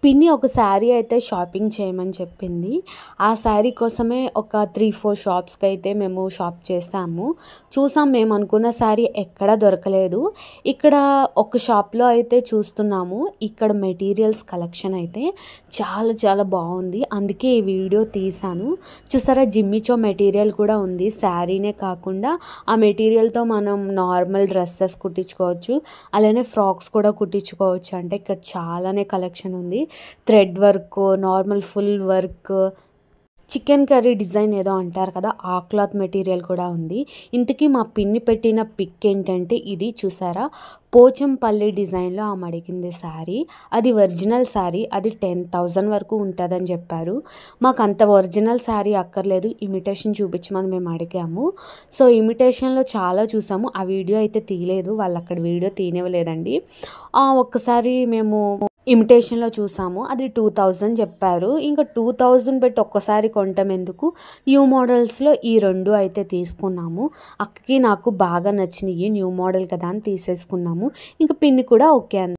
పిన్ని ఒక శారీ అయితే షాపింగ్ చేయమని చెప్పింది. ఆ శారీ కోసమే ఒక 3, 4 షాప్స్‌కి అయితే మేము షాప్ చేసాము. చూసాం, మేము అనుకున్న శారీ ఎక్కడా దొరకలేదు. ఇక్కడ ఒక షాప్‌లో అయితే చూస్తున్నాము. ఇక్కడ మెటీరియల్స్ కలెక్షన్ అయితే చాలా చాలా బాగుంది. అందుకే ఈ వీడియో తీశాను. చూసారా, జిమ్మిచో మెటీరియల్ కూడా ఉంది. శారీనే కాకుండా ఆ మెటీరియల్‌తో మనం నార్మల్ డ్రెస్సెస్ కుట్టించుకోవచ్చు. అలానే ఫ్రాక్స్ కూడా కుట్టించుకోవచ్చు. అంటే ఇక్కడ చాలానే కలెక్షన్ ఉంది. Thread work, normal full work, chicken curry design ఏదో అంటారు కదా, ఆ క్లాత్ మెటీరియల్ కూడా ఉంది. ఇంతకీ మా పిన్ని పెట్టిన పిక్ ఏంటంటే ఇది చూసారా, పోచంపల్లి డిజైన్లో ఆమె అడిగింది శారీ. అది ఒరిజినల్ శారీ. అది 10,000 వరకు ఉంటుందని చెప్పారు. మాకు అంత ఒరిజినల్ శారీ అక్కర్లేదు, ఇమిటేషన్ చూపించమని మేము అడిగాము. సో ఇమిటేషన్లో చాలా చూసాము. ఆ వీడియో అయితే తీయలేదు, వాళ్ళు అక్కడ వీడియో తీయనివ్వలేదండి. ఒక్కసారి మేము ఇమిటేషన్లో చూసాము. అది 2000 చెప్పారు. ఇంకా 2000 పెట్టి ఒక్కసారి కొంటాం ఎందుకు, న్యూ మోడల్స్లో ఈ 2 అయితే తీసుకున్నాము. అక్కకి నాకు బాగా నచ్చినాయి, న్యూ మోడల్ కదా అని తీసేసుకున్నాము. ఇంకా పిన్ని కూడా ఓకే అంది.